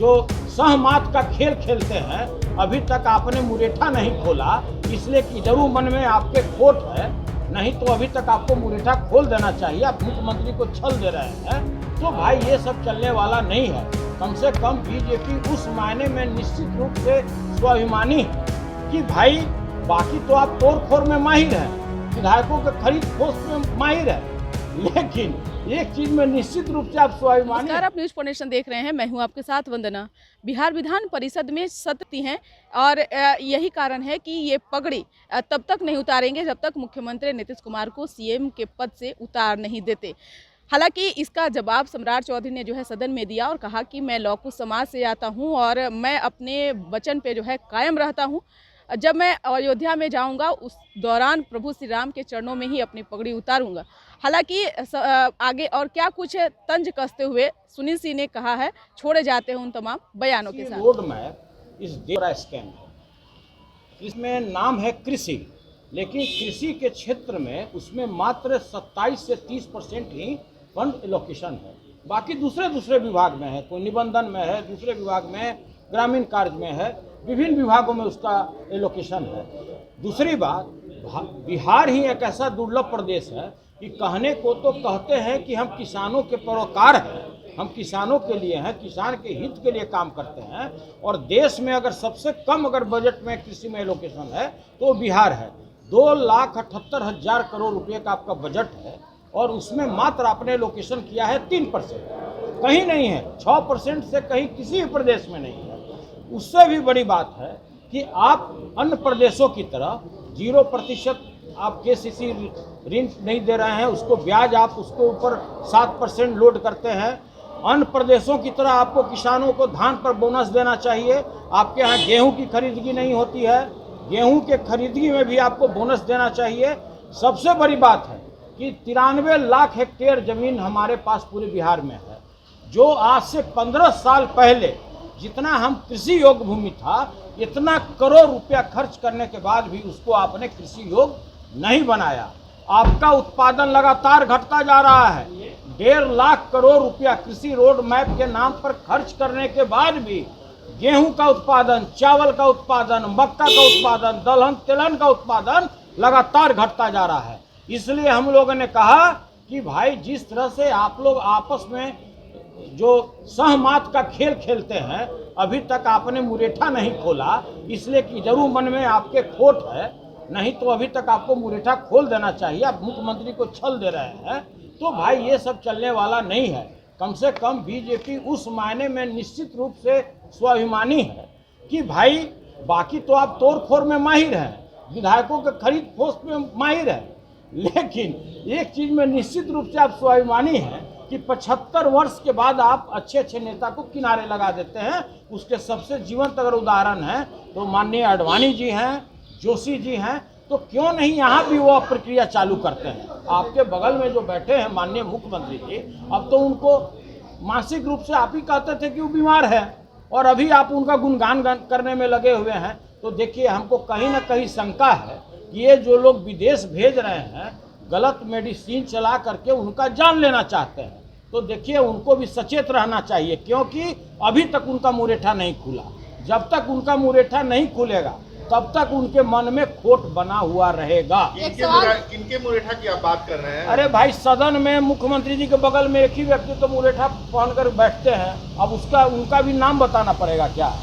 जो सहमात का खेल खेलते हैं, अभी तक आपने मुरेठा नहीं खोला, इसलिए कि जरूर मन में आपके खोट है, नहीं तो अभी तक आपको मुरेठा खोल देना चाहिए। आप मुख्यमंत्री को छल दे रहे हैं, तो भाई ये सब चलने वाला नहीं है। कम से कम बीजेपी उस मायने में निश्चित रूप से स्वाभिमानी है कि भाई बाकी तो आप तोड़ फोड़ में माहिर हैं, विधायकों के खरीद फरोख्त में माहिर है, लेकिन एक चीज में निश्चित रूप से आप स्वाभिमानी। नमस्कार, आप न्यूज पोनेशन देख रहे हैं। मैं हूं आपके साथ वंदना। बिहार विधान परिषद में सत्र हैं और यही कारण है कि ये पगड़ी तब तक नहीं उतारेंगे जब तक मुख्यमंत्री नीतीश कुमार को सीएम के पद से उतार नहीं देते। हालांकि इसका जवाब सम्राट चौधरी ने जो है सदन में दिया और कहा कि मैं लौकुश समाज से आता हूं और मैं अपने वचन पे जो है कायम रहता हूं। जब मैं अयोध्या में जाऊंगा उस दौरान प्रभु श्री राम के चरणों में ही अपनी पगड़ी उतारूंगा। हालांकि आगे और क्या कुछ तंज कसते हुए सुनील सिंह ने कहा है, छोड़े जाते हैं उन तमाम बयानों के साथ। रोड मैप इस बड़ा स्कैम है। इसमें नाम है कृषि, लेकिन कृषि के क्षेत्र में उसमें मात्र 27 से 30% ही फंड एलोकेशन है। बाकी दूसरे विभाग में है, कोई निबंधन में है, दूसरे विभाग में, ग्रामीण कार्य में है, विभिन्न विभागों में उसका एलोकेशन है। दूसरी बात, बिहार ही एक ऐसा दुर्लभ प्रदेश है कि कहने को तो कहते हैं कि हम किसानों के पैरोकार हैं, हम किसानों के लिए हैं, किसान के हित के लिए काम करते हैं, और देश में अगर सबसे कम अगर बजट में कृषि में एलोकेशन है तो बिहार है। 2,78,000 करोड़ रुपए का आपका बजट है और उसमें मात्र आपने एलोकेशन किया है 3%, कहीं नहीं है। 6% से कहीं किसी भी प्रदेश में नहीं है। उससे भी बड़ी बात है कि आप अन्य प्रदेशों की तरह 0% आप केसीसी ऋण नहीं दे रहे हैं, उसको ब्याज आप उसके ऊपर 7% लोड करते हैं। अन्य प्रदेशों की तरह आपको किसानों को धान पर बोनस देना चाहिए। आपके यहाँ गेहूं की खरीदगी नहीं होती है, गेहूं के खरीदगी में भी आपको बोनस देना चाहिए। सबसे बड़ी बात है कि 93 लाख हेक्टेयर जमीन हमारे पास पूरे बिहार में है, जो आज से 15 साल पहले जितना हम कृषि योग्य भूमि था, इतना करोड़ रुपया खर्च करने के बाद भी उसको आपने कृषि योग्य नहीं बनाया। आपका उत्पादन लगातार घटता जा रहा है। 1.5 लाख करोड़ रुपया कृषि रोड मैप के नाम पर खर्च करने के बाद भी गेहूं का उत्पादन, चावल का उत्पादन, मक्का का उत्पादन, दलहन तिलहन का उत्पादन लगातार घटता जा रहा है। इसलिए हम लोगों ने कहा कि भाई जिस तरह से आप लोग आपस में जो सहमात का खेल खेलते हैं, अभी तक आपने मुरेठा नहीं खोला, इसलिए कि जरूर मन में आपके खोट है, नहीं तो अभी तक आपको मुरेठा खोल देना चाहिए। आप मुख्यमंत्री को छल दे रहे हैं, तो भाई ये सब चलने वाला नहीं है। कम से कम बीजेपी उस मायने में निश्चित रूप से स्वाभिमानी है कि भाई बाकी तो आप तोड़ फोड़ में माहिर हैं, विधायकों के खरीद फरोख्त में माहिर है, लेकिन एक चीज में निश्चित रूप से आप स्वाभिमानी हैं कि 75 वर्ष के बाद आप अच्छे नेता को किनारे लगा देते हैं। उसके सबसे जीवंत अगर उदाहरण है तो माननीय आडवाणी जी हैं, जोशी जी हैं, तो क्यों नहीं यहाँ भी वो प्रक्रिया चालू करते हैं। आपके बगल में जो बैठे हैं माननीय मुख्यमंत्री जी, अब तो उनको मानसिक रूप से आप ही कहते थे कि वो बीमार है और अभी आप उनका गुणगान करने में लगे हुए हैं। तो देखिए, हमको कहीं ना कहीं शंका है कि ये जो लोग विदेश भेज रहे हैं, गलत मेडिसिन चला करके उनका जान लेना चाहते हैं, तो देखिए उनको भी सचेत रहना चाहिए, क्योंकि अभी तक उनका मुरेठा नहीं खुला। जब तक उनका मुरेठा नहीं खुलेगा तब तक उनके मन में खोट बना हुआ रहेगा। किनके मुरेठा की आप बात कर रहे हैं? अरे भाई, सदन में मुख्यमंत्री जी के बगल में एक ही व्यक्ति तो मुरेठा पहनकर बैठते हैं, अब उनका भी नाम बताना पड़ेगा क्या?